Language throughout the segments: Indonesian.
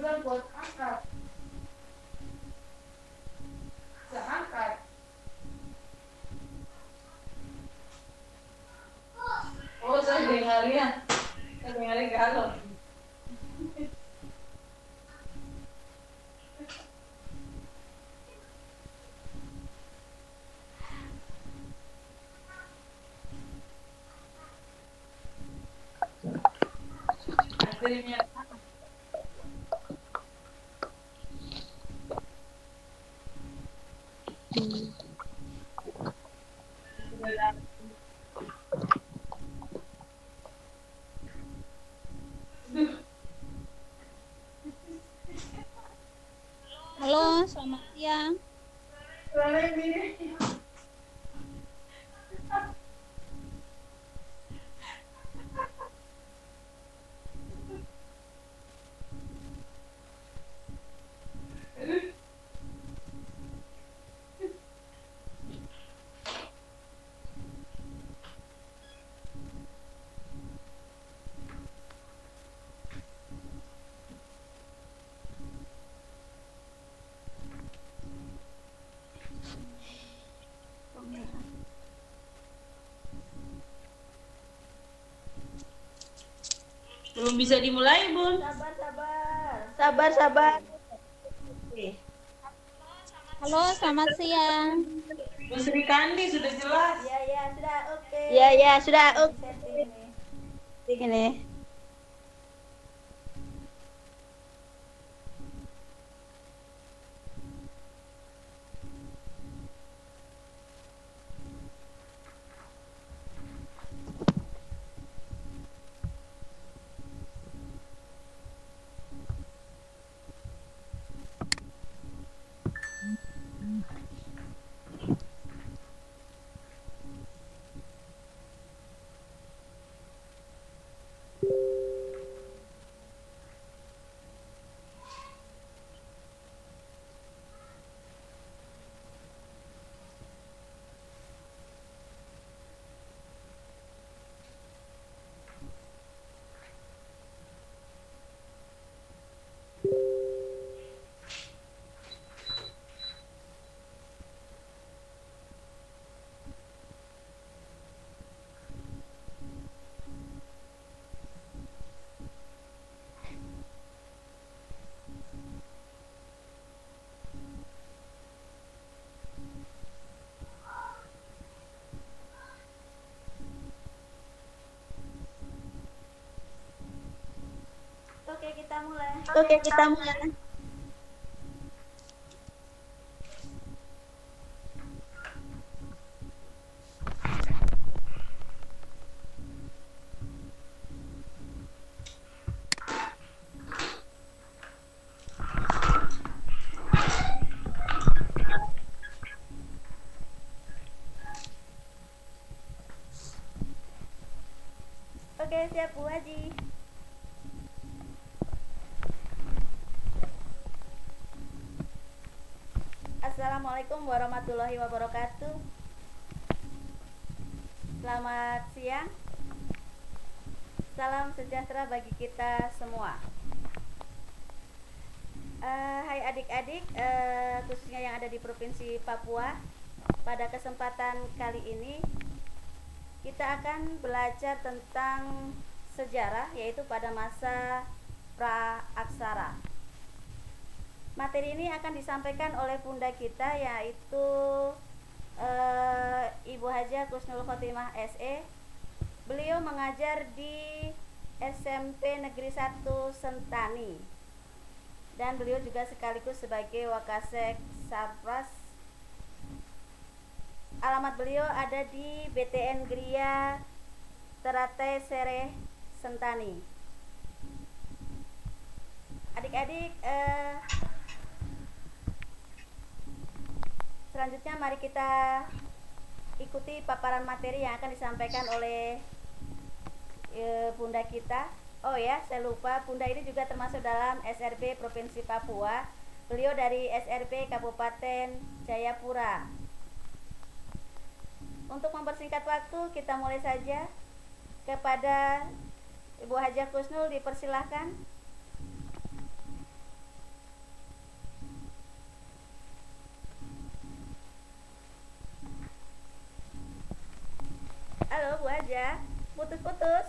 bilang buat angkat. Bisa angkat. Oh, saya dengarnya. Saya dengarnya galon. Akhirnya. Halo, selamat siang. Belum bisa dimulai, Bun. Sabar. Halo, selamat siang. Bu Sri Kandi sudah jelas. Ya, sudah oke. Ya, sudah oke. Setting ini. Ini. Oke, kita mulai. Oke, kita mulai. Oke, siap Bu Haji. Assalamualaikum warahmatullahi wabarakatuh. Selamat siang. Salam sejahtera bagi kita semua. Hai adik-adik, khususnya yang ada di Provinsi Papua. Pada kesempatan kali ini kita akan belajar tentang sejarah, yaitu pada masa pra-aksara. Materi ini akan disampaikan oleh bunda kita, yaitu Ibu Hajah Kusnul Khotimah SE. Beliau mengajar di SMP Negeri 1 Sentani, dan beliau juga sekaligus sebagai Wakasek Sarpras. Alamat beliau ada di BTN Gria Terate Sere Sentani. Adik-adik, selanjutnya mari kita ikuti paparan materi yang akan disampaikan oleh bunda kita. Oh ya, saya lupa, bunda ini juga termasuk dalam SRB Provinsi Papua. Beliau dari SRB Kabupaten Jayapura. Untuk mempersingkat waktu, kita mulai saja. Kepada Ibu Hajah Kusnul dipersilahkan. Halo Bu Haja, putus-putus.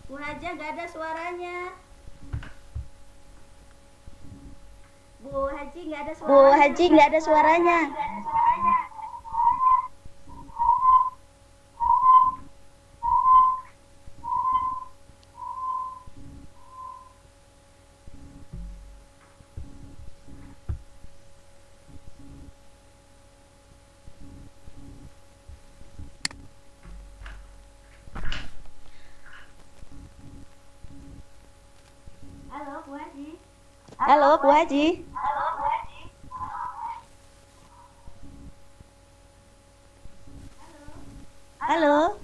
Bu Haja nggak ada suaranya. Bu Haji nggak ada suaranya. Bu Haji nggak ada suaranya. Halo Bu Haji. Halo Bu Haji. Halo.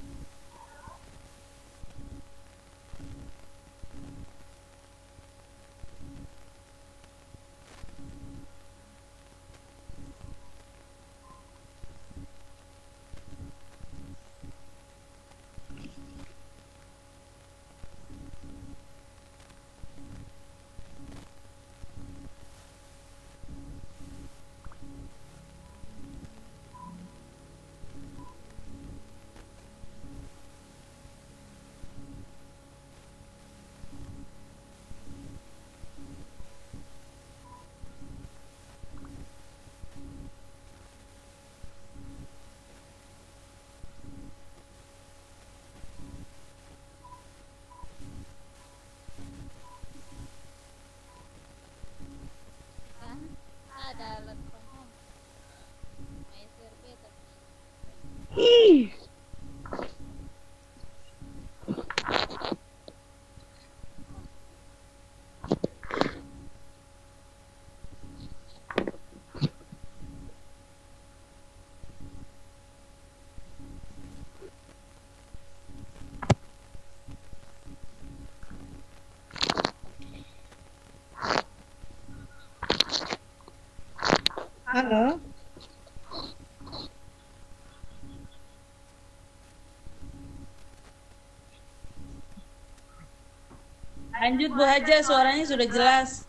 Ada alat from home. My survey tapi. Halo. Lanjut Bu Haja, suaranya sudah jelas.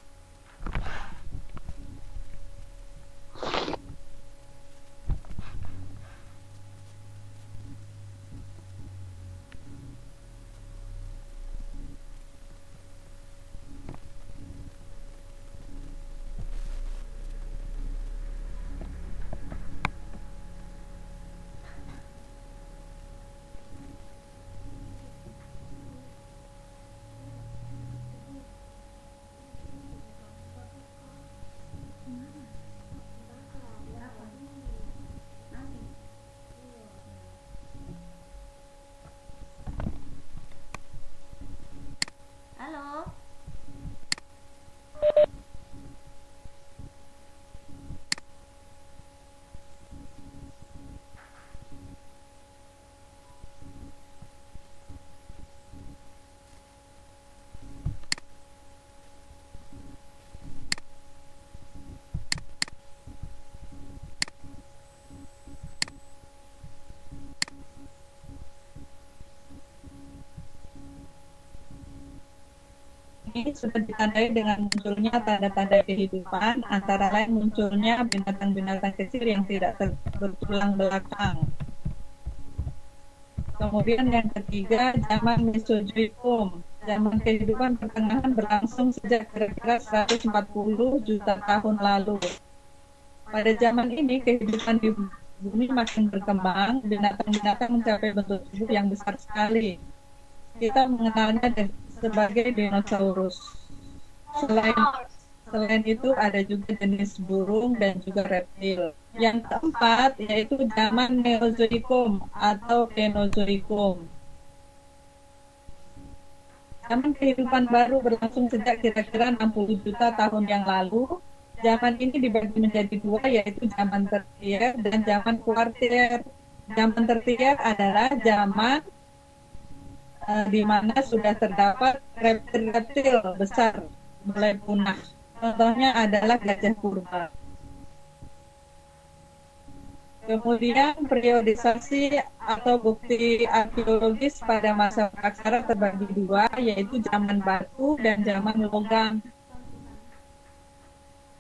Halo. Ini sudah ditandai dengan munculnya tanda-tanda kehidupan, antara lain munculnya binatang-binatang kecil yang tidak bertulang belakang. Kemudian yang ketiga, zaman Mesozoikum. Zaman kehidupan pertengahan berlangsung sejak kira-kira 140 juta tahun lalu. Pada zaman ini, kehidupan di bumi makin berkembang, binatang-binatang mencapai bentuk tubuh yang besar sekali. Kita mengenalnya sebagai dinosaurus. Selain itu ada juga jenis burung dan juga reptil. Yang keempat yaitu zaman Mesozoikum atau Kenozoikum. Zaman kehidupan baru berlangsung sejak kira-kira 60 juta tahun yang lalu. Zaman ini dibagi menjadi dua, yaitu zaman tertier dan zaman kuarter. Zaman tertier adalah zaman di mana sudah terdapat reptil-reptil besar mulai punah. Contohnya adalah gajah purba. Kemudian periodisasi atau bukti arkeologis pada masa praksara terbagi dua, yaitu zaman batu dan zaman logam.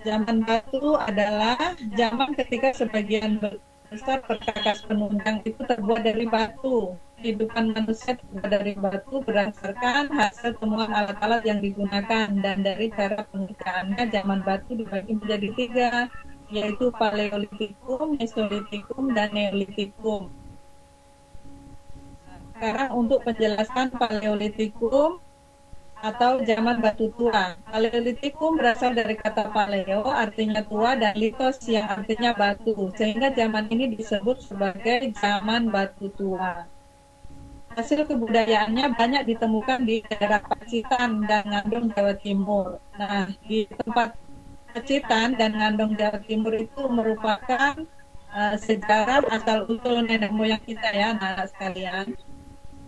Zaman batu adalah zaman ketika sebagian besar perkakas penunjang itu terbuat dari batu. Kehidupan manusia terbuat dari batu berdasarkan hasil temuan alat-alat yang digunakan, dan dari cara pengerjaannya zaman batu dibagi menjadi tiga, yaitu Paleolitikum, Mesolitikum, dan Neolitikum. Sekarang untuk penjelasan Paleolitikum atau zaman batu tua. Paleolitikum berasal dari kata paleo, artinya tua, dan litos yang artinya batu, sehingga zaman ini disebut sebagai zaman batu tua. Hasil kebudayaannya banyak ditemukan di daerah Pacitan dan Ngandung, Jawa Timur. Nah, di tempat Pacitan dan Ngandung, Jawa Timur itu merupakan sejarah asal-usul nenek moyang kita ya, anak sekalian.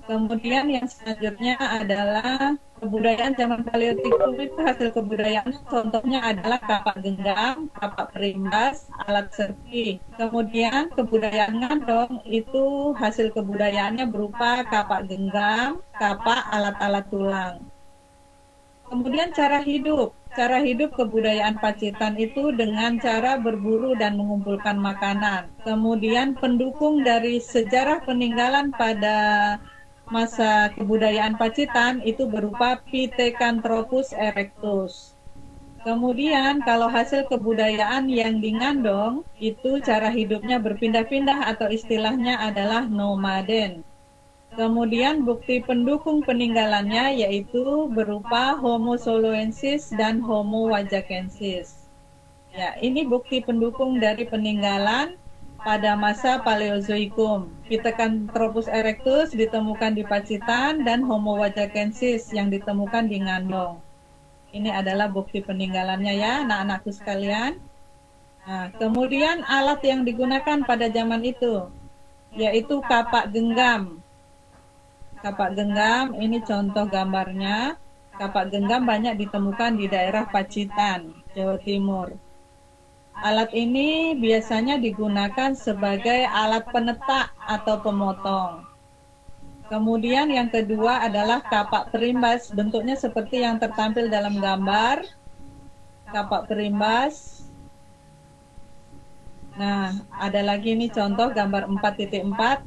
Kemudian yang selanjutnya adalah kebudayaan zaman Paleolitikum itu hasil kebudayaan contohnya adalah kapak genggam, kapak perimbas, alat serpi. Kemudian kebudayaan Ngandong itu hasil kebudayaannya berupa kapak genggam, kapak, alat-alat tulang. Kemudian cara hidup kebudayaan Pacitan itu dengan cara berburu dan mengumpulkan makanan. Kemudian pendukung dari sejarah peninggalan pada masa kebudayaan Pacitan itu berupa Pithecanthropus erectus. Kemudian kalau hasil kebudayaan yang di Ngandong itu cara hidupnya berpindah-pindah atau istilahnya adalah nomaden. Kemudian bukti pendukung peninggalannya yaitu berupa Homo soloensis dan Homo wajakensis. Ya, ini bukti pendukung dari peninggalan pada masa Paleozoikum. Pithecanthropus erectus ditemukan di Pacitan dan Homo wajakensis yang ditemukan di Ngandong. Ini adalah bukti peninggalannya ya, anak-anakku sekalian. Nah, kemudian alat yang digunakan pada zaman itu yaitu kapak genggam. Kapak genggam ini contoh gambarnya. Kapak genggam banyak ditemukan di daerah Pacitan, Jawa Timur. Alat ini biasanya digunakan sebagai alat penetak atau pemotong. Kemudian yang kedua adalah kapak perimbas, bentuknya seperti yang tertampil dalam gambar. Kapak perimbas. Nah, ada lagi nih contoh gambar 4.4,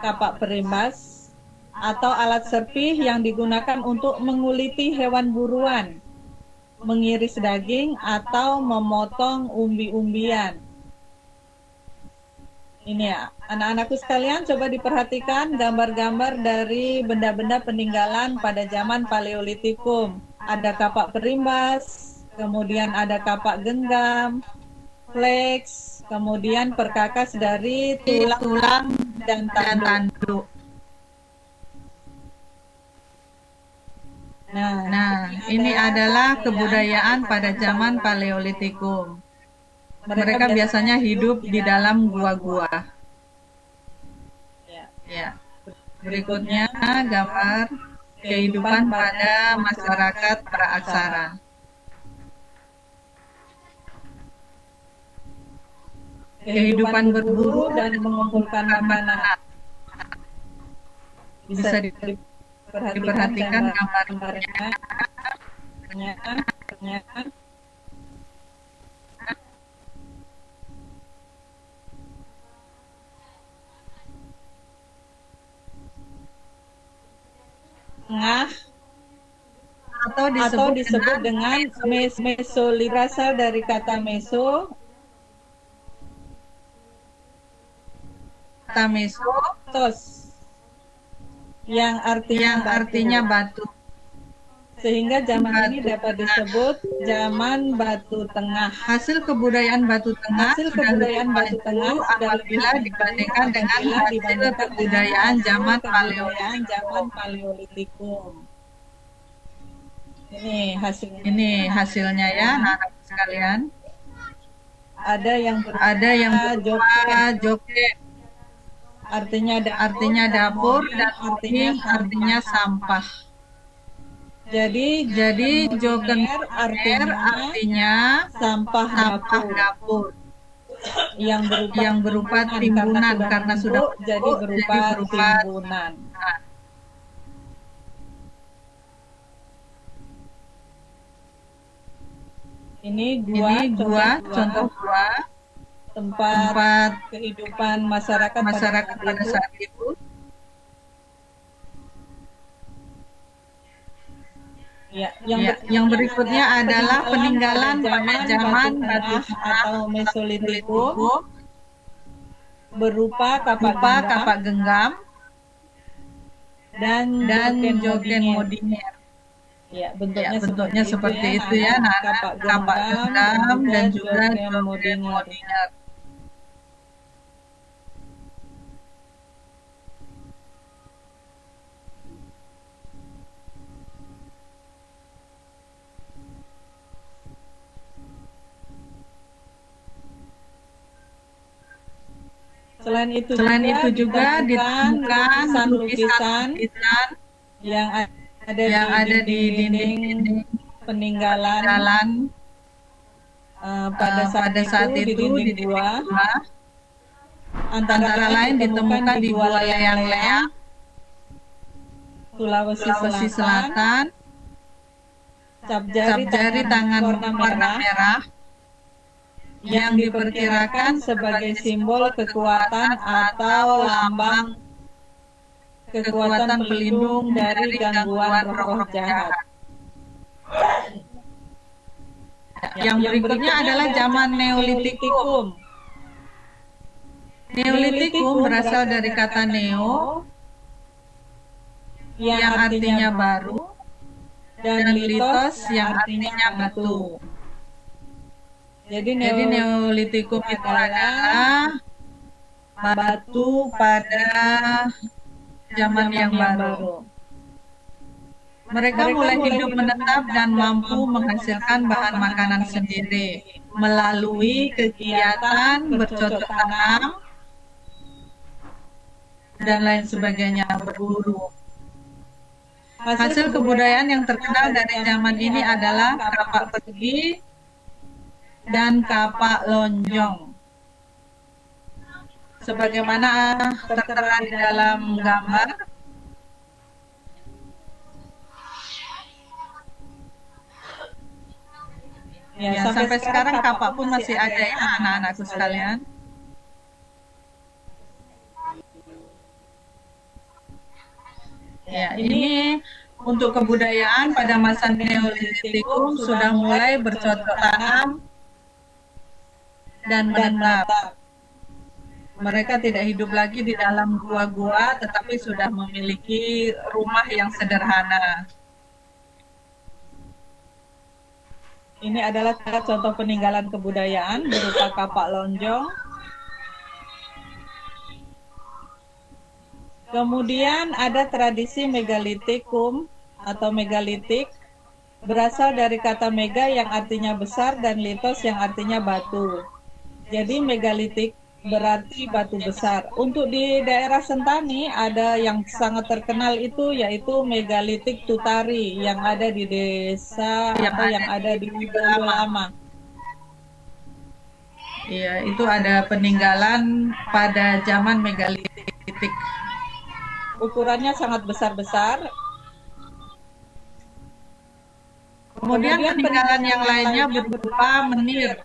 kapak perimbas atau alat serpih yang digunakan untuk menguliti hewan buruan, mengiris daging, atau memotong umbi-umbian. Ini ya, anak-anakku sekalian, coba diperhatikan gambar-gambar dari benda-benda peninggalan pada zaman Paleolitikum. Ada kapak perimbas, kemudian ada kapak genggam, flex, kemudian perkakas dari tulang dan tanduk. Nah, ini adalah kebudayaan pada zaman Paleolitikum. Mereka biasanya hidup di dalam gua-gua. Ya. Berikutnya gambar kehidupan pada masyarakat praaksara. Kehidupan berburu dan mengumpulkan makanan. Bisa diperhatikan gambarnya. Tengah atau disebut dengan berasal dari kata meso, tos, yang artinya batu. Sehingga zaman ini dapat disebut zaman Batu Tengah. Hasil kebudayaan Batu Tengah Hasil sudah kebudayaan Batu Tengah apabila dibandingkan dengan hasil kebudayaan zaman Paleolitikum. Ini hasilnya. Ini hasilnya ya, anak-anak sekalian. Ada yang berupa joget, artinya dapur, dan artinya sampah. Jadi jogener artinya sampah dapur yang berupa timbunan karena sudah jadi berupa timbunan. Ini gua, contoh gua, tempat kehidupan masyarakat pada saat itu. Ya, yang berikutnya adalah peninggalan pada zaman Batu atau Mesolitikum berupa kapak genggam dan jogen modiner. Ya, bentuknya seperti itu ya, kapak genggam dan juga jogen modiner. Selain itu juga ditemukan lukisan yang ada di dinding peninggalan pada saat itu di dinding gua. Antara lain ditemukan di Gua Leang-Leang, Sulawesi Selatan, cap jari tangan warna merah, yang diperkirakan sebagai simbol kekuatan atau lambang kekuatan pelindung dari gangguan roh jahat. Yang berikutnya adalah zaman Neolitikum. Neolitikum berasal dari kata neo yang artinya baru dan litos yang artinya batu. Jadi Neolitikum itu adalah batu pada zaman yang baru. Mereka mulai hidup menetap dan mampu menghasilkan bahan makanan sendiri melalui kegiatan bercocok tanam dan lain sebagainya, berburu. Hasil kebudayaan yang terkenal dari zaman ini adalah kapak persegi dan kapak lonjong. Sebagaimana tertera di dalam gambar. Ya, sampai sekarang kapak pun masih ada ya anak-anakku sekalian. Ya, ini untuk kebudayaan pada masa Neolitikum sudah mulai bercocok tanam dan menetap. Mereka tidak hidup lagi di dalam gua-gua, tetapi sudah memiliki rumah yang sederhana. Ini adalah contoh peninggalan kebudayaan berupa kapak lonjong. Kemudian ada tradisi megalitikum atau megalitik, berasal dari kata mega yang artinya besar dan litos yang artinya batu. Jadi megalitik berarti batu besar. Untuk di daerah Sentani ada yang sangat terkenal itu yaitu megalitik Tutari yang ada di desa yang ada di Lama. Iya, itu ada peninggalan pada zaman megalitik. Ukurannya sangat besar-besar. Kemudian peninggalan yang lainnya berupa menir.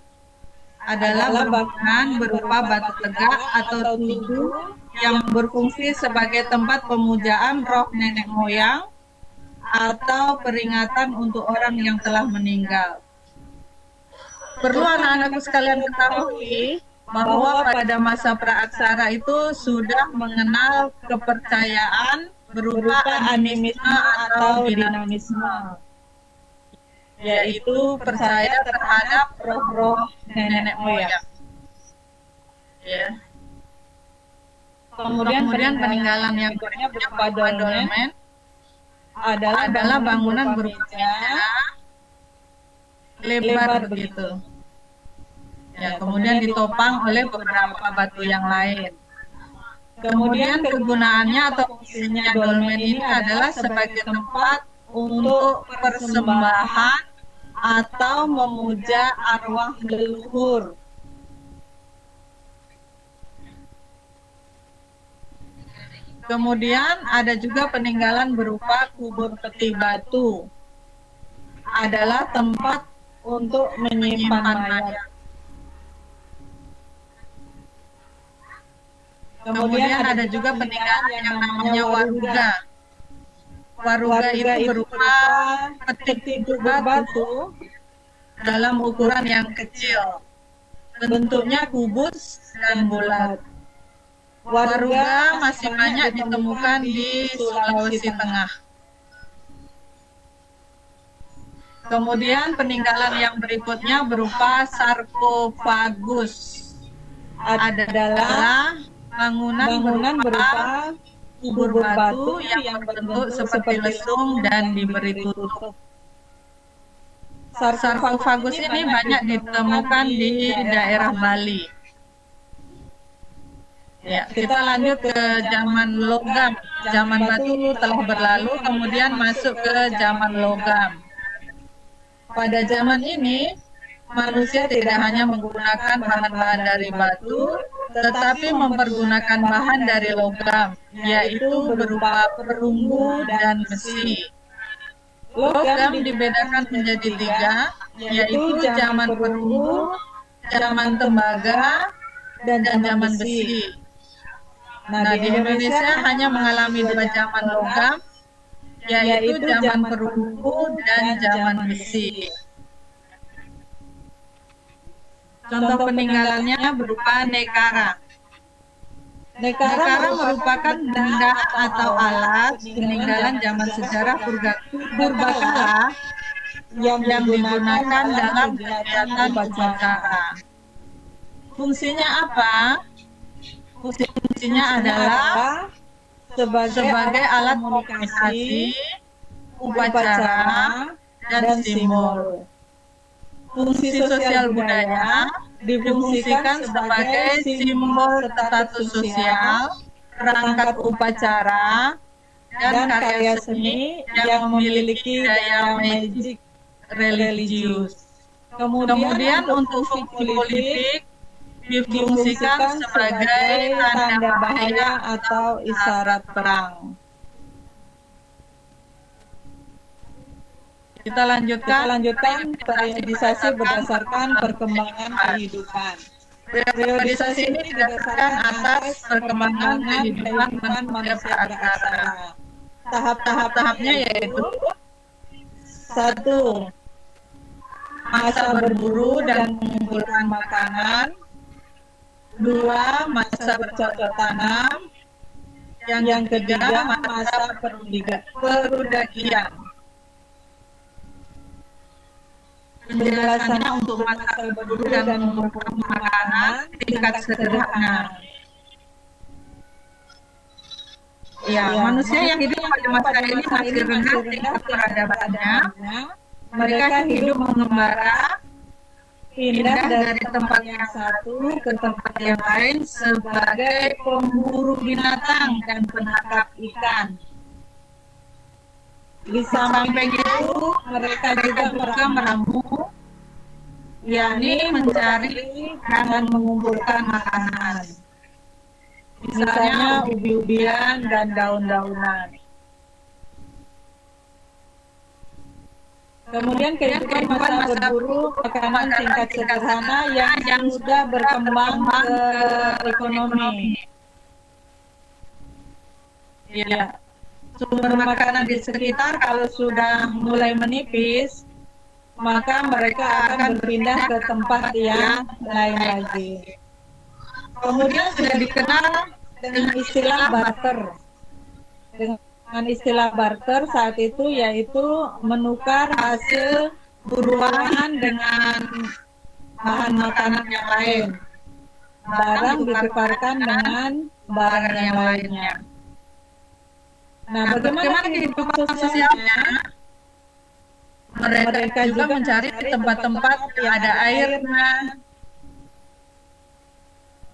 Adalah bangunan berupa batu tegak atau tugu yang berfungsi sebagai tempat pemujaan roh nenek moyang atau peringatan untuk orang yang telah meninggal. Perlu anak-anakku sekalian ketahui bahwa pada masa praaksara itu sudah mengenal kepercayaan berupa animisme atau dinamisme. yaitu percaya terhadap roh-roh nenek moyang. Ya. Kemudian peninggalan yang berupa dolmen adalah bangunan berupa meja lebar begitu. Ya, kemudian ditopang oleh beberapa batu yang lain. Kemudian kegunaannya atau fungsinya dolmen ini adalah sebagai tempat untuk persembahan atau memuja arwah leluhur. Kemudian ada juga peninggalan berupa kubur peti batu. Adalah tempat untuk menyimpan mayat. Kemudian ada juga peninggalan yang namanya waruga. Waruga itu berupa peti batu dalam ukuran yang kecil. Bentuknya kubus dan bulat. Waruga masih banyak ditemukan di Sulawesi Tengah. Kemudian peninggalan yang berikutnya berupa sarkofagus. Adalah bangunan berupa kubur batu yang berbentuk seperti lesung dan diberi tutup. Sarkofagus ini banyak ditemukan di daerah Bali. Ya, kita lanjut ke zaman logam. Zaman batu telah berlalu, kemudian masuk ke zaman logam. Pada zaman ini, manusia tidak hanya menggunakan bahan-bahan dari batu, tetapi mempergunakan bahan dari logam, yaitu berupa perunggu dan besi. Logam dibedakan menjadi 3, yaitu zaman perunggu, zaman tembaga, dan zaman besi. Nah, di Indonesia hanya mengalami 2 zaman logam, yaitu zaman perunggu dan zaman besi. Contoh peninggalannya berupa nekara. Nekara merupakan benda atau alat peninggalan zaman sejarah purbakala yang digunakan dalam kegiatan upacara. Fungsinya apa? Fungsinya adalah sebagai alat komunikasi, upacara, dan simbol. Fungsi sosial budaya difungsikan sebagai simbol status sosial, perangkat upacara, dan karya seni yang memiliki daya magic religius. Kemudian untuk fungsi politik difungsikan sebagai tanda bahaya atau isyarat perang. Kita lanjutkan periodisasi berdasarkan perkembangan kehidupan. Periodisasi ini didasarkan atas perkembangan kehidupan manusia praksana. Tahap-tahapnya yaitu 1. Masa berburu dan mengumpulkan makanan. 2. Masa bercocok tanam. Yang ketiga, masa perudagian. Penjelasannya untuk masa berburu dan mengumpulkan makanan tingkat sederhana. Ya, manusia yang hidup pada masa ini masih rendah tingkat peradabannya. Mereka hidup mengembara, pindah dari tempat yang satu ke tempat yang lain sebagai pemburu binatang dan penangkap ikan. Di samping itu, mereka juga meramu, yakni mencari dan mengumpulkan makanan. Misalnya ubi-ubian dan daun-daunan. Kemudian kehidupan masa berburu, makanan tingkat sederhana yang sudah berkembang ke ekonomi. Ya. Sumber makanan di sekitar kalau sudah mulai menipis, maka mereka akan berpindah ke tempat yang lain lagi. Kemudian sudah dikenal dengan istilah barter. Dengan istilah barter saat itu yaitu menukar hasil buruan dengan bahan makanan yang lain. Barang ditukarkan dengan barang yang lainnya. Nah, bagaimana kehidupan sosialnya? Mereka juga mencari tempat-tempat yang ada airnya.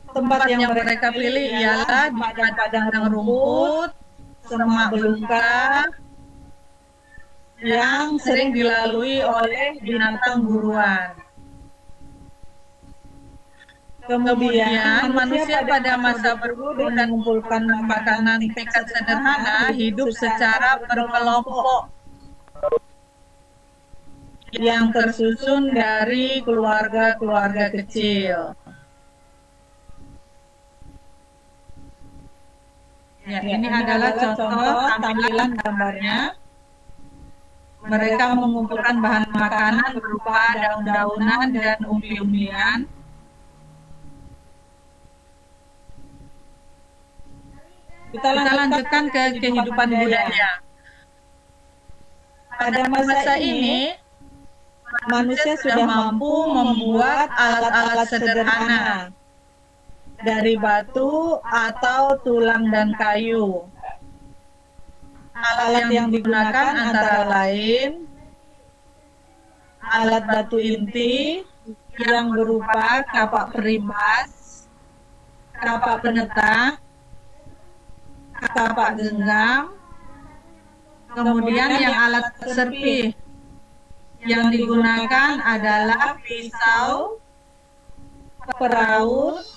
Tempat yang mereka pilih ialah di padang rumput, semak belukar, yang sering dilalui oleh binatang buruan. Kemudian manusia pada masa berburu dan mengumpulkan makanan tingkat sederhana hidup secara berkelompok yang tersusun dari keluarga-keluarga kecil. Ya, ini adalah contoh tampilan gambarnya. Mereka mengumpulkan bahan makanan berupa daun-daunan dan umbi-umbian. Kita lanjutkan ke kehidupan budaya. Pada masa ini, manusia sudah mampu membuat alat-alat sederhana dari batu atau tulang dan kayu. Alat yang digunakan antara lain alat batu inti yang berupa kapak peribas, kapak penetang, kapak genggam, kemudian yang alat serpih yang digunakan adalah pisau, peraut,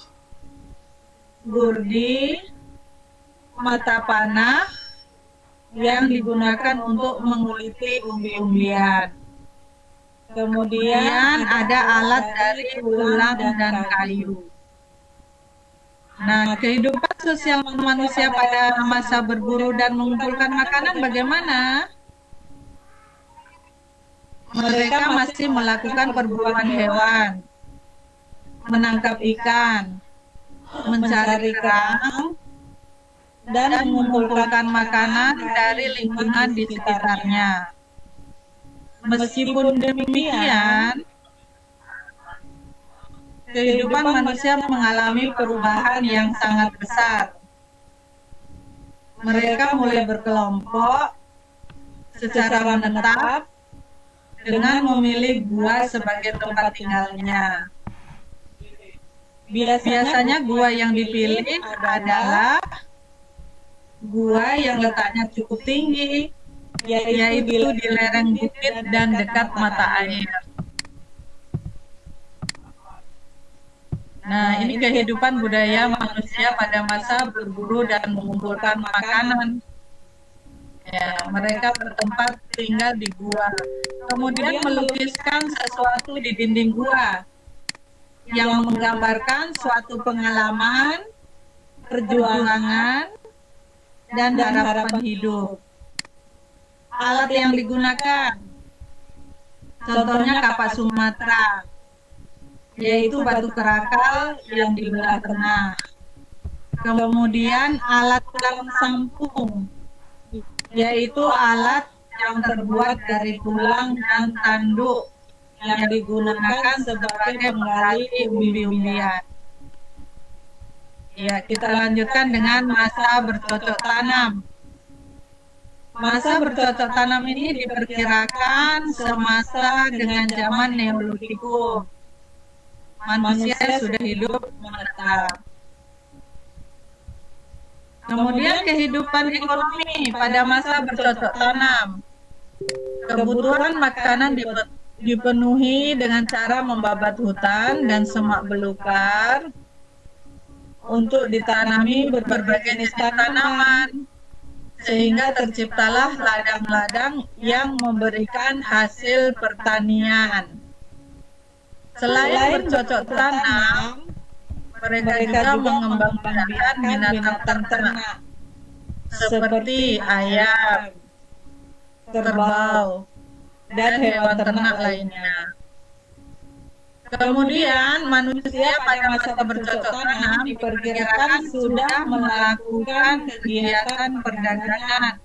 gurdi, mata panah yang digunakan untuk menguliti umbi-umbian. Kemudian ada alat dari tulang dan kayu. Nah, kehidupan sosial manusia pada masa berburu dan mengumpulkan makanan bagaimana? Mereka masih melakukan perburuan hewan, menangkap ikan, mencari kerang, dan mengumpulkan makanan dari lingkungan di sekitarnya. Meskipun demikian, kehidupan manusia mengalami perubahan yang sangat besar. Mereka mulai berkelompok secara menetap dengan memilih gua sebagai tempat tinggalnya. Biasanya gua yang dipilih adalah gua yang letaknya cukup tinggi, yaitu di lereng bukit dan dekat mata air. Nah, ini kehidupan budaya manusia pada masa berburu dan mengumpulkan makanan. Ya, mereka bertempat tinggal di gua. Kemudian melukiskan sesuatu di dinding gua yang menggambarkan suatu pengalaman, perjuangan, dan harapan hidup. Alat yang digunakan, contohnya kapak Sumatera, yaitu batu kerakal yang dibelah tengah. Kemudian alat tulang sampung, yaitu alat yang terbuat dari tulang dan tanduk yang digunakan sebagai penggali umbi-umbian. Ya, kita lanjutkan dengan masa bercocok tanam. Masa bercocok tanam ini diperkirakan semasa dengan zaman Neolitikum. Manusia sudah hidup menetap. Kemudian kehidupan ekonomi pada masa bercocok tanam. Kebutuhan makanan dipenuhi dengan cara membabat hutan dan semak belukar untuk ditanami berbagai jenis tanaman, sehingga terciptalah ladang-ladang yang memberikan hasil pertanian. Selain bercocok tanam, mereka juga mengembangkan binatang ternak seperti ayam, kerbau, dan hewan ternak lainnya. Kemudian manusia pada masa bercocok tanam diperkirakan sudah melakukan kegiatan perdagangan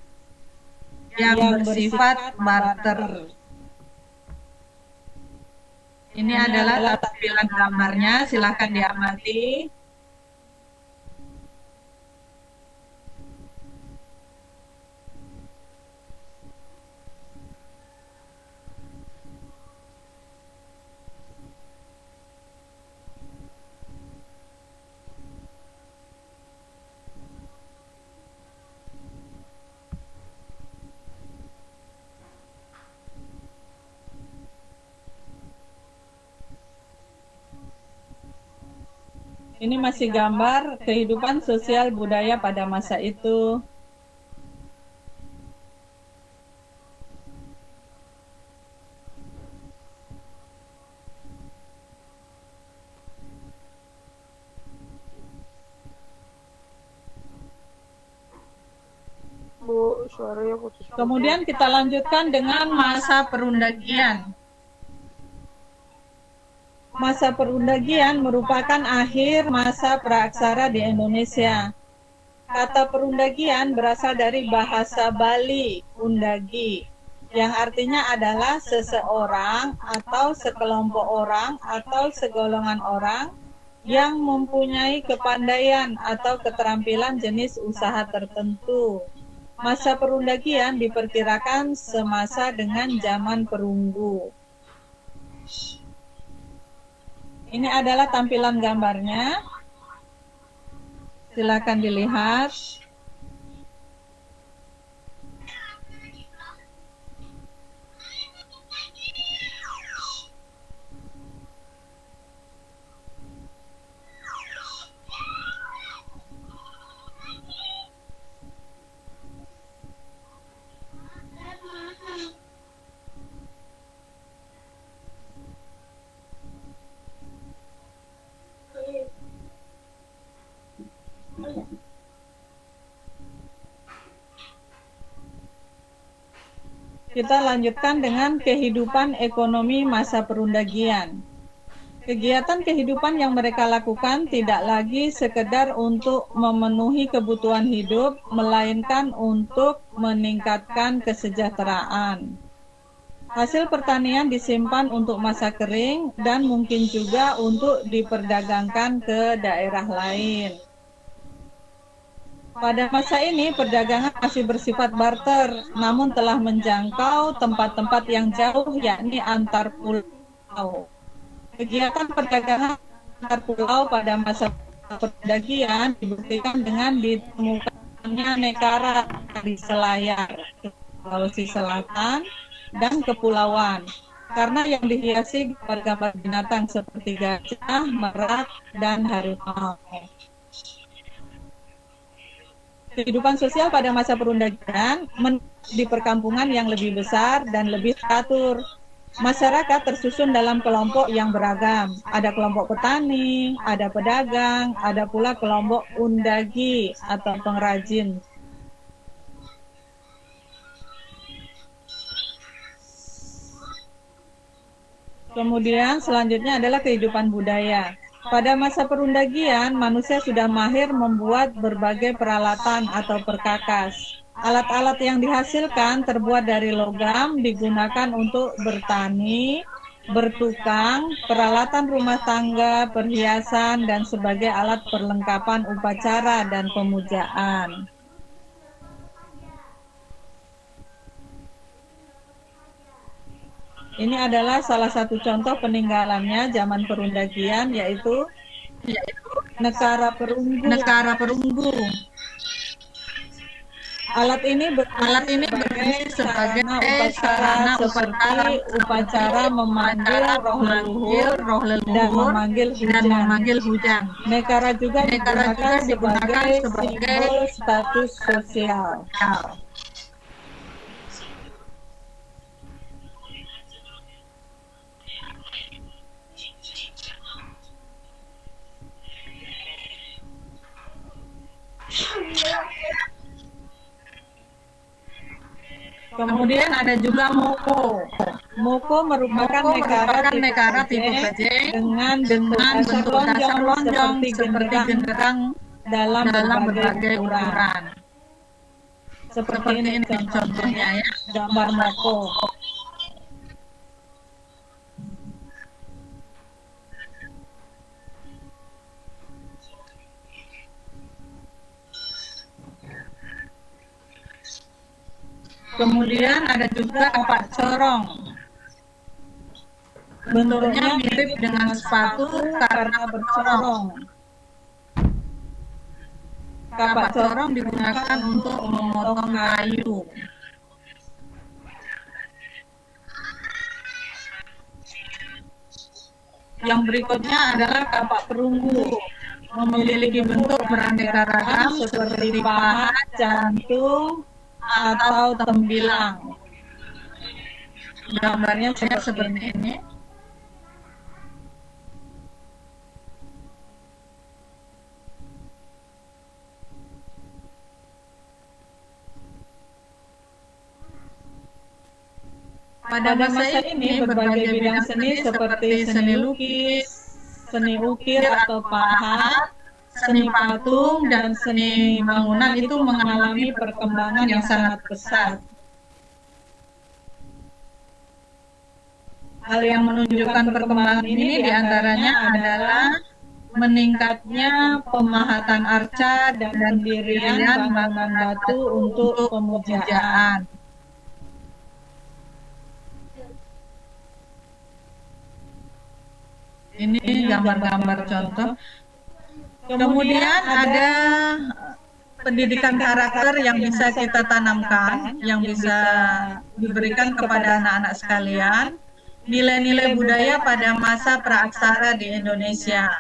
yang bersifat barter. Ini adalah tampilan gambarnya, silahkan diamati. Ini masih gambar kehidupan sosial budaya pada masa itu. Bu, suaranya putus. Kemudian kita lanjutkan dengan Masa perundagian. masa perundagian merupakan akhir masa praaksara di Indonesia. Kata perundagian berasal dari bahasa Bali, undagi, yang artinya adalah seseorang atau sekelompok orang atau segolongan orang yang mempunyai kepandaian atau keterampilan jenis usaha tertentu. Masa perundagian diperkirakan semasa dengan zaman perunggu. Ini adalah tampilan gambarnya. Silakan dilihat. Kita lanjutkan dengan kehidupan ekonomi masa perundagian. Kegiatan kehidupan yang mereka lakukan tidak lagi sekedar untuk memenuhi kebutuhan hidup, melainkan untuk meningkatkan kesejahteraan. Hasil pertanian disimpan untuk masa kering dan mungkin juga untuk diperdagangkan ke daerah lain. Pada masa ini, perdagangan masih bersifat barter, namun telah menjangkau tempat-tempat yang jauh, yakni antar pulau. Kegiatan perdagangan antar pulau pada masa perdagian dibuktikan dengan ditemukannya nekara di Selayar, Sulawesi Selatan, dan Kepulauan. Karena yang dihiasi gambar-gambar binatang seperti gajah, merak, dan harimau. Kehidupan sosial pada masa perundagian di perkampungan yang lebih besar dan lebih teratur. Masyarakat tersusun dalam kelompok yang beragam. Ada kelompok petani, ada pedagang, ada pula kelompok undagi atau pengrajin. Kemudian selanjutnya adalah kehidupan budaya. Pada masa perundagian, manusia sudah mahir membuat berbagai peralatan atau perkakas. Alat-alat yang dihasilkan terbuat dari logam digunakan untuk bertani, bertukang, peralatan rumah tangga, perhiasan, dan sebagai alat perlengkapan upacara dan pemujaan. Ini adalah salah satu contoh peninggalannya zaman perundagian, yaitu nekara perunggu. Alat ini berdiri sebagai sarana seperti upacara memanggil roh leluhur dan memanggil hujan. Nekara juga digunakan sebagai simbol status sosial. Kemudian ada juga moko. Moko merupakan nekara tipe bajeng dengan bentuk dasar lonjong seperti genderang dalam berbagai ukuran. Seperti ini contohnya ya, gambar moko. Kemudian ada juga kapak corong. Bentuknya mirip dengan sepatu karena bercorong. Kapak corong digunakan untuk memotong kayu. Yang berikutnya adalah kapak perunggu. Memiliki bentuk beraneka ragam seperti pahat, jantung, atau tembilang. Gambarnya seperti ini. Pada masa ini berbagai bidang seni seperti seni lukis, seni ukir atau pahat, seni patung, dan seni bangunan itu mengalami perkembangan yang sangat pesat. Hal yang menunjukkan perkembangan ini diantaranya adalah meningkatnya pemahatan arca dan pendirian bangunan batu untuk pemujaan. Ini gambar-gambar contoh. Kemudian ada pendidikan karakter yang bisa kita tanamkan, yang bisa diberikan kepada anak-anak sekalian. Nilai-nilai budaya pada masa praaksara di Indonesia.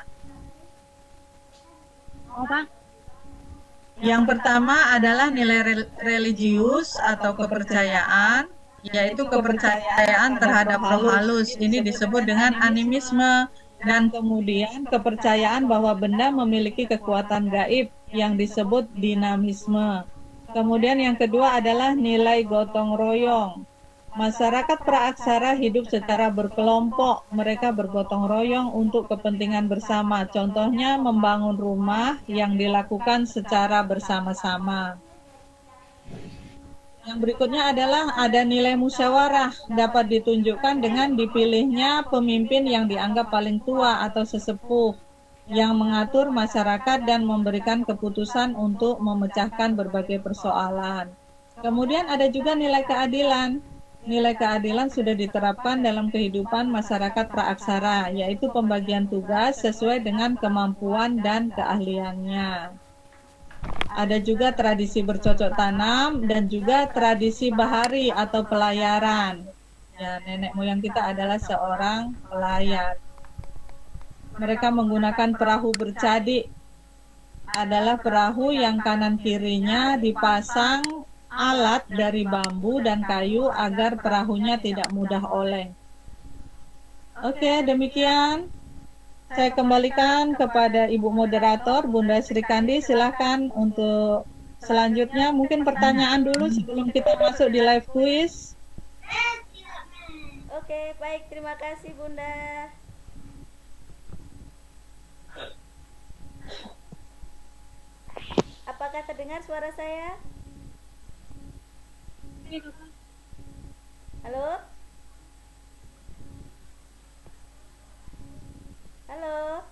Yang pertama adalah nilai religius atau kepercayaan, yaitu kepercayaan terhadap roh halus. Ini disebut dengan animisme. Dan kemudian kepercayaan bahwa benda memiliki kekuatan gaib yang disebut dinamisme. Kemudian yang kedua adalah nilai gotong royong. Masyarakat praaksara hidup secara berkelompok. Mereka bergotong royong untuk kepentingan bersama. Contohnya membangun rumah yang dilakukan secara bersama-sama. Yang berikutnya adalah ada nilai musyawarah, dapat ditunjukkan dengan dipilihnya pemimpin yang dianggap paling tua atau sesepuh yang mengatur masyarakat dan memberikan keputusan untuk memecahkan berbagai persoalan. Kemudian ada juga nilai keadilan. Nilai keadilan sudah diterapkan dalam kehidupan masyarakat praaksara, yaitu pembagian tugas sesuai dengan kemampuan dan keahliannya. Ada juga tradisi bercocok tanam dan juga tradisi bahari atau pelayaran. Ya, nenek moyang kita adalah seorang pelayar. Mereka menggunakan perahu bercadi. Adalah perahu yang kanan kirinya dipasang alat dari bambu dan kayu agar perahunya tidak mudah oleng. Oke, demikian. Saya kembalikan kepada Ibu Moderator, Bunda Sri Kandi. Silahkan untuk selanjutnya. Mungkin pertanyaan dulu sebelum kita masuk di live quiz. Oke, baik. Terima kasih, Bunda. Apakah terdengar suara saya? Halo? Halo?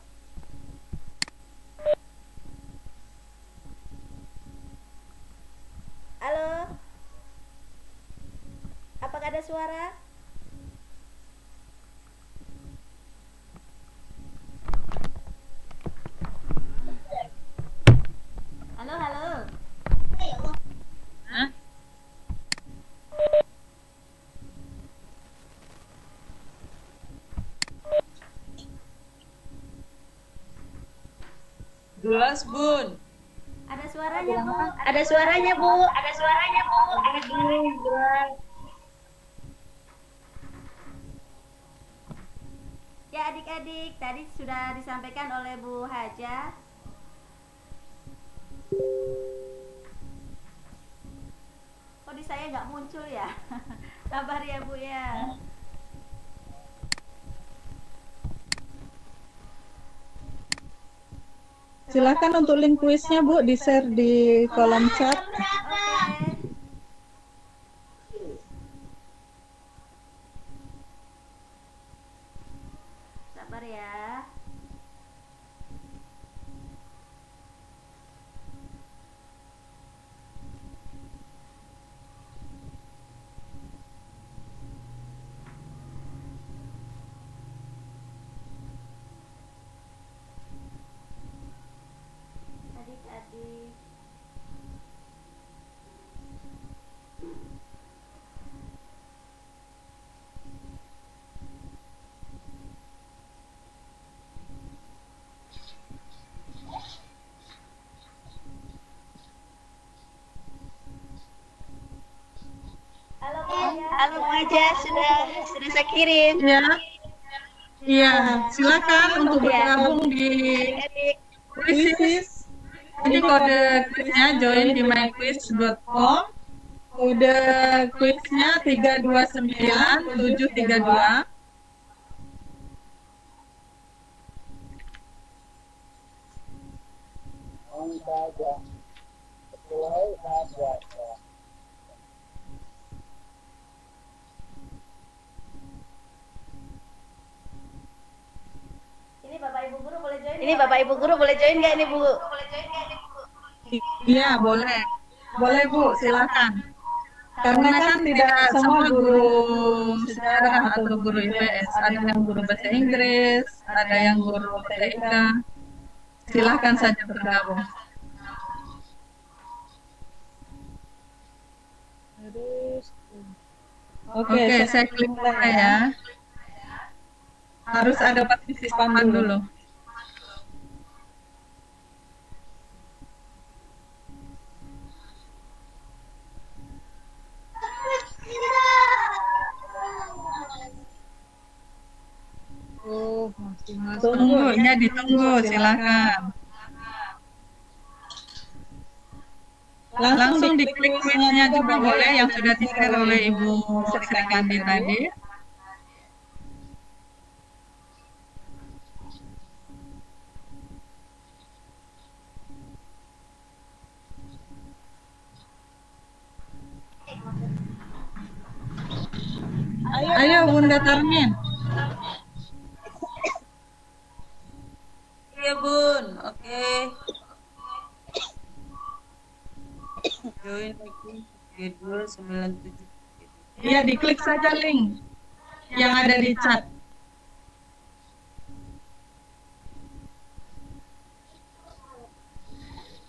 Halo? Apakah ada suara? Halo, halo? Hah? Jelas, Bun. Ada suaranya, Bu. Ada suaranya, Bu. Ada suaranya, Bu. Ya, adik-adik, tadi sudah disampaikan oleh Bu Haja. Kok di saya nggak muncul ya? Sabar ya, Bu ya. Silakan untuk link kuisnya Bu di-share di kolom chat. Oke. Sabar ya. album aja sudah saya kirim. Ya, iya. Silakan untuk bergabung di Adik-adik. Quizzes. Ini kode quiznya join di myquiz.com. Kode quiznya 329732. Ini Bapak Ibu guru boleh join. Ini Bapak Ibu guru boleh join nggak ini Bu? Iya, boleh. Boleh, Bu, silakan. Karena kan tidak semua guru sejarah atau guru IPS, ada yang guru bahasa Inggris, ada yang guru TIK. Silakan saja bergabung. Oke, saya klik mulai ya. Harus ada partisipan dulu. Tunggunya ditunggu, silakan. Langsung diklik quiznya juga boleh yang sudah di-share oleh Ibu Sri Kandi tadi. Ayo Bunda Tarmin. Iya Bun, oke. Join lagi G297. Iya, diklik saja link yang ada di chat.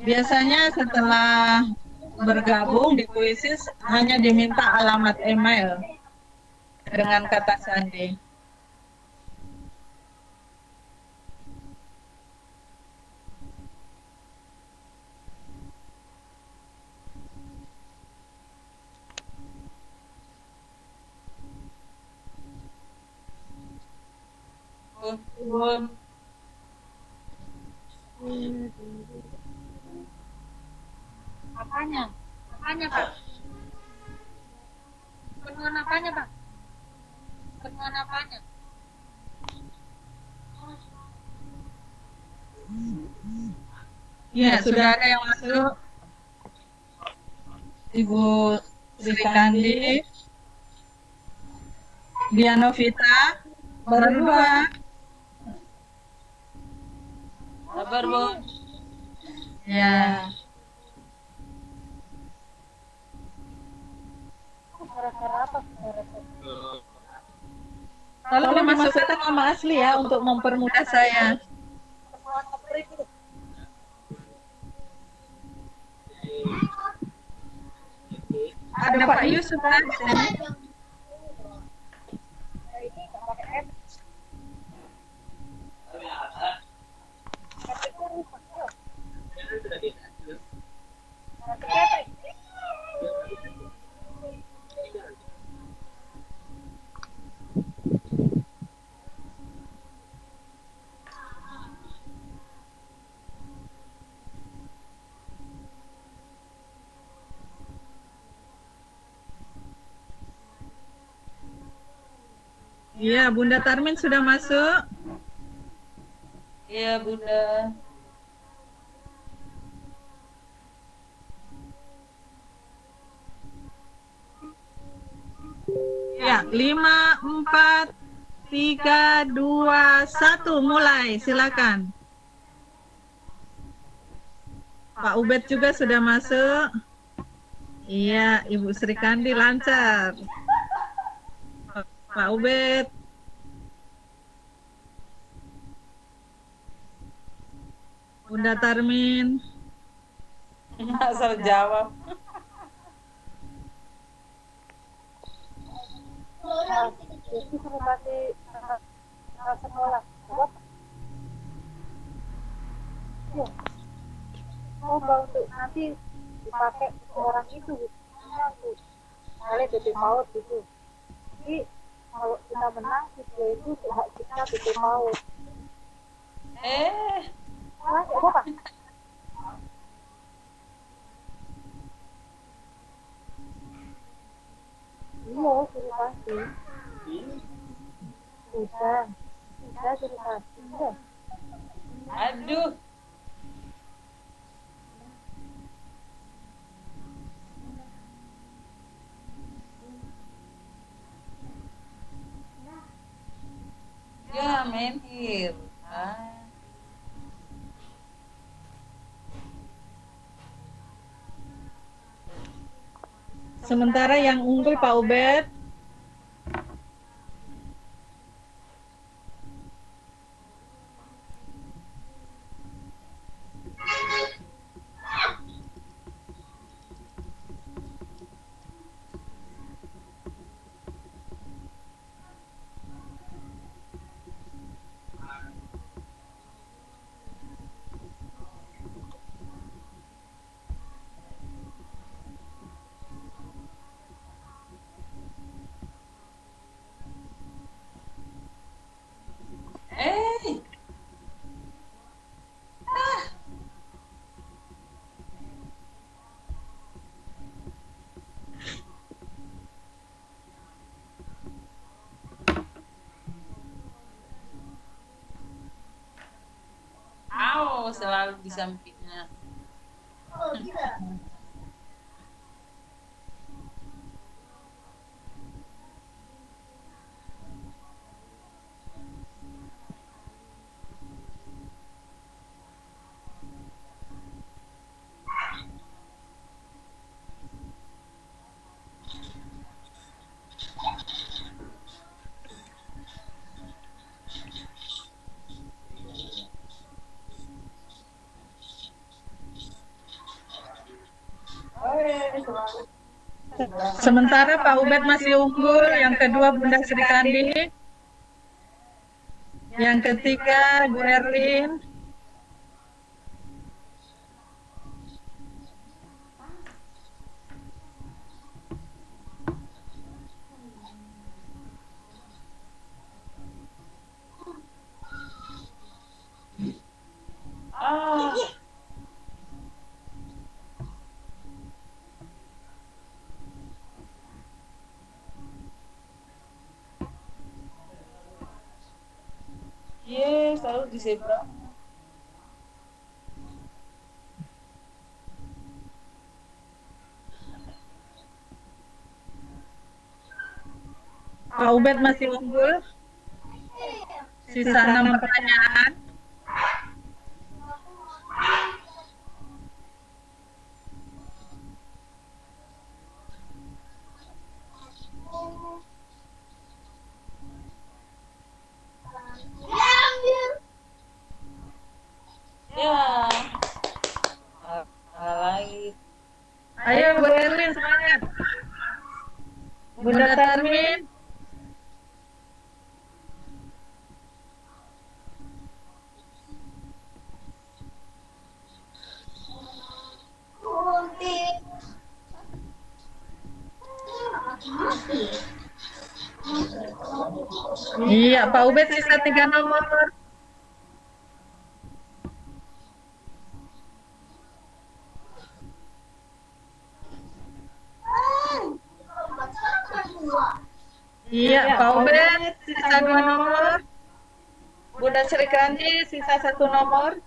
Biasanya setelah bergabung di Quizzes hanya diminta alamat email dengan kata sandi. Bun. Apanya? Apanya, Pak? Penuhan apanya, Pak? Penuhan apanya? Ya, sudah ada yang masuk. Ibu Sri Kandi, Dianovita, baru 2. Sabar Bun. Ya. Tolong dimasukkan nama asli ya untuk mempermudah saya. Ada Pak Yusuf kan di sini? Iya, Bunda Tarmin sudah masuk. Iya Bunda. Ya, 5, 4, 3, 2, 1, mulai. Silakan. Pak Ubed juga sudah masuk. Iya, Ibu Sri Kandi lancar. Pak Ubed. Bunda Tarmin. Asal jawab. Oh, untuk nanti dipakai orang itu. misalnya PP PAUD gitu. Jadi kalau kita menang video itu hak kita PP PAUD. Ah, ya apa? Iya, suruh kasih. Sudah suruh kasih. Udah. Aduh. Ya, mentir. Sementara yang unggul Pak Ubed. Selalu di sampingnya. Sementara Pak Ubed masih unggul, yang kedua Bunda Sri Kandi, yang ketiga Bu Erlin, selalu di zebra. Pak Ubed masih unggul. Sisa 6 pertanyaan. Ya. Lagi. Ayo Bu Erlin, semangat. Bunda Tarmin. Iya, Pak Ubed sisa 3 nomor. Iya, Pak Ubed sisa 2 nomor. Bunda Sri Kandi sisa 1 nomor.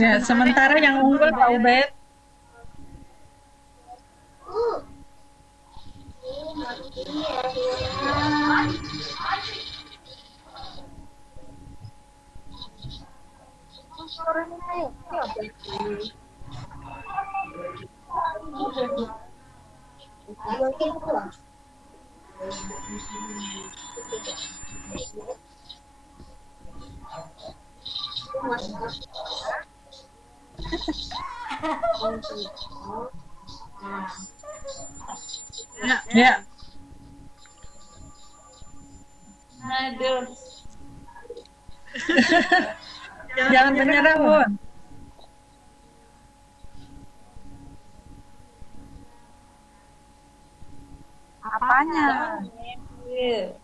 Ya, sementara yang unggul Pak Ubed. Ya, ya. Aduh. Jangan menyerah, Bun. Apanya? Iya.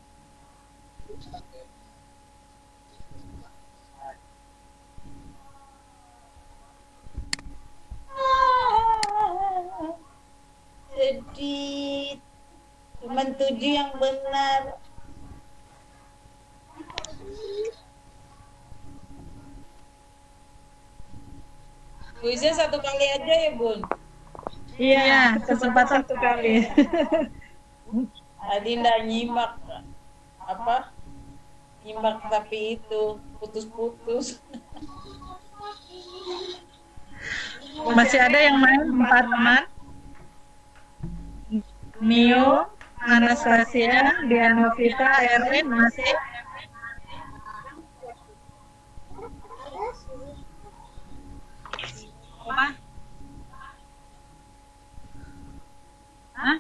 Sedih. Cuman 7 yang benar. Kuisnya 1 kali aja ya, Bun. Iya, kesempatan 1 kali. Tadi nggak nyimak apa? Nyimak tapi itu putus-putus. Masih ada yang main 4 teman? Nio, Anastasia, Dianovita, Erin masih? Apa? Hah?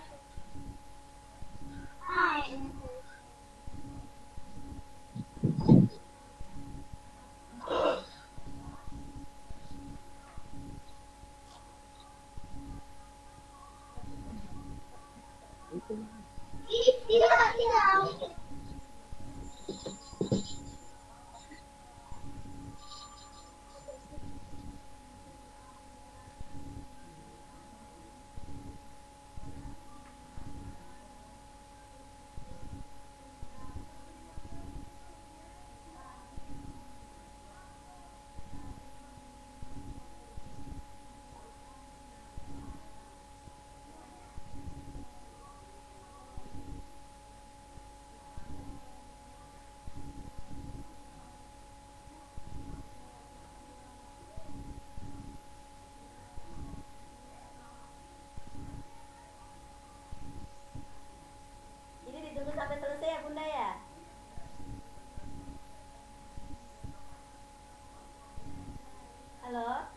Jadi ditunggu sampai selesai ya Bunda ya? Halo?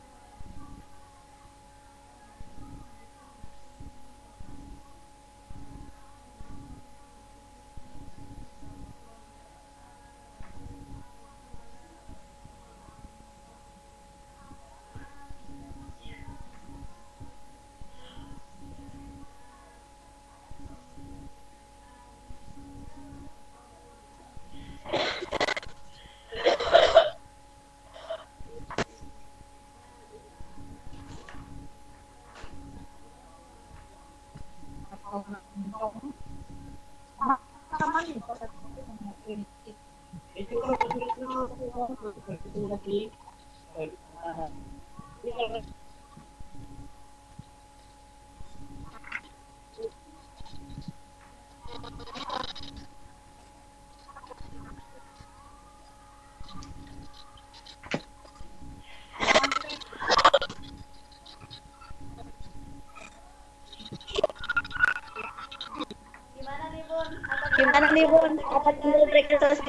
Gimana nih Bun? Apa dulu break terus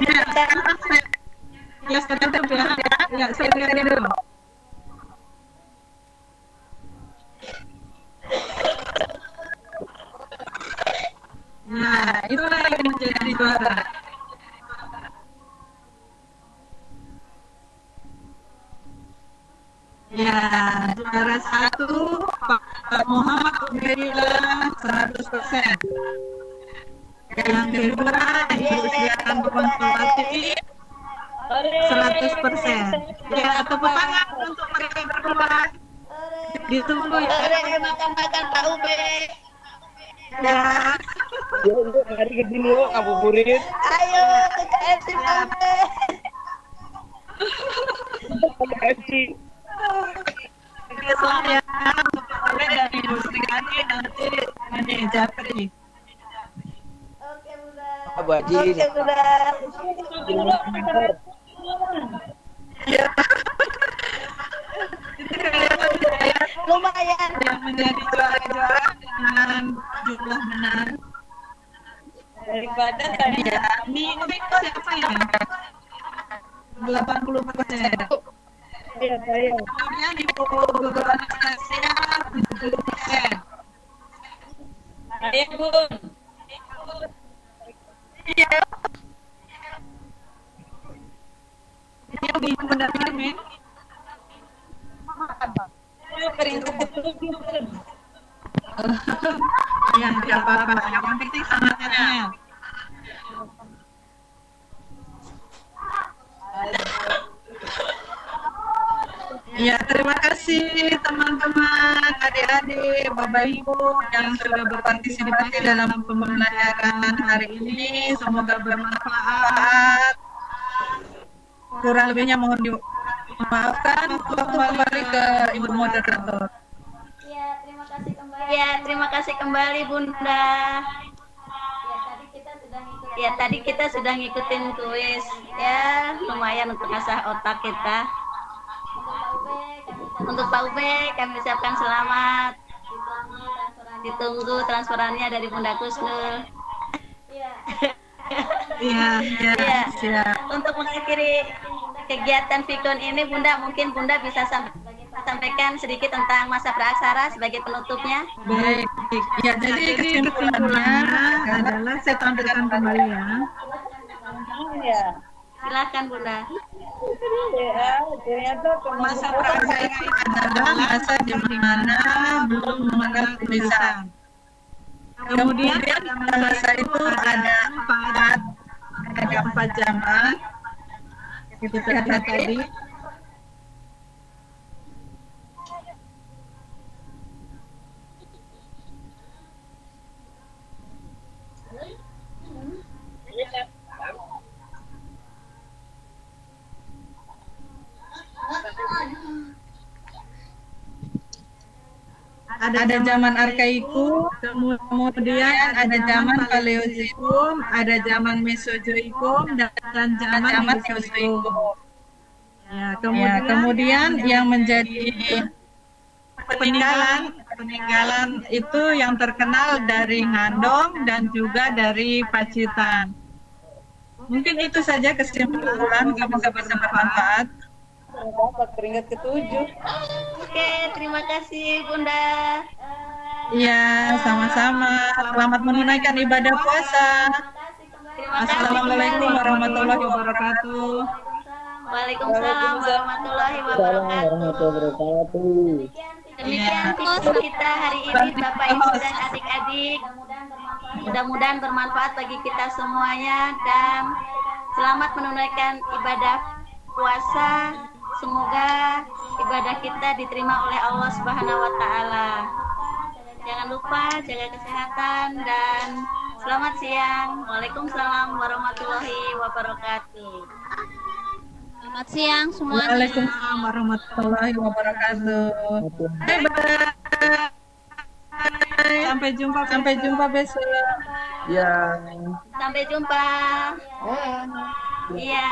Ya, saya tutup ya. Ya, saya lihat dulu. Nah, itulah yang menjadi juara. Ya, juara 1 Pak Muhammad Ubedillah 100%. Yang kedua Ibu Siaran Konsultasi 100%. Ya, tepuk tangan untuk mereka berdua. Ditunggu ya. Makan-makan Pak Ube. Ya. Ya, untuk hari ke sini lo ngabuburit. Ayo ke KFC Pak Ube. kasih. Oke, ya. Boleh dari Ibu Sri Kandi nanti Japri. Oke Bunda. Bu Haji. Oke Bunda. Ya. Itu kelihatan ya, Lumayan. yang menjadi juara-juara dengan jumlah benar Daripada ya. Ini siapa ya? 80%. Iya, saya. Kemudian Ibu Guru Anastasia 70%. Ayo Bun. Iya. Yang bingung benar Min. Ayo peringkat ketujuh Bun. Ya, tidak apa-apa. Yang penting semangatnya. Ya, terima kasih teman-teman, adik-adik, Bapak Ibu yang sudah berpartisipasi dalam pembelajaran hari ini. Semoga bermanfaat. Kurang lebihnya mohon dimaafkan. Kembali ke Ibu Moderator. Ya, terima kasih kembali. Ya, terima kasih kembali Bunda. Ya, tadi kita sudah ngikutin kuis. Ya, lumayan untuk asah otak kita. Untuk Pak Ube, kami ucapkan selamat. Ditunggu transferannya dari Bunda Kusnul. Iya, siap. Untuk mengakhiri kegiatan Fikon ini, Bunda, mungkin Bunda bisa sampaikan sedikit tentang masa praksara sebagai penutupnya. Baik, ya jadi kesimpulannya adalah saya tampilkan kembali ya. Ya. Silakan Bunda. Ya, ternyata Masa praksara itu adalah masa di mana belum mengenal tulisan. Kemudian pada masa itu ada empat zaman. Kita lihat tadi. Ada zaman arkaikum, kemudian ada zaman paleozoikum, ada zaman mesozoikum, dan zaman mesozoikum. Ya, kemudian yang menjadi peninggalan itu yang terkenal dari Ngandong dan juga dari Pacitan. Mungkin itu saja kesimpulan, semoga bisa bermanfaat. dapat peringkat ketujuh. Oke, terima kasih Bunda. Iya, sama-sama. Selamat menunaikan ibadah puasa. Terima kasih. Assalamualaikum warahmatullahi wabarakatuh. Waalaikumsalam warahmatullahi Assalamualaikum wabarakatuh. warahmatullahi wabarakatuh. Demikian tips kita hari ini Bapak Ibu dan adik-adik. Mudah-mudahan bermanfaat bagi kita semuanya dan selamat menunaikan ibadah puasa. Semoga ibadah kita diterima oleh Allah Subhanahu wa taala. Jangan lupa jaga kesehatan dan selamat siang. Waalaikumsalam warahmatullahi wabarakatuh. Selamat siang semuanya. Waalaikumsalam warahmatullahi wabarakatuh. Bye-bye. Sampai jumpa besok. Ya. Sampai jumpa. Iya.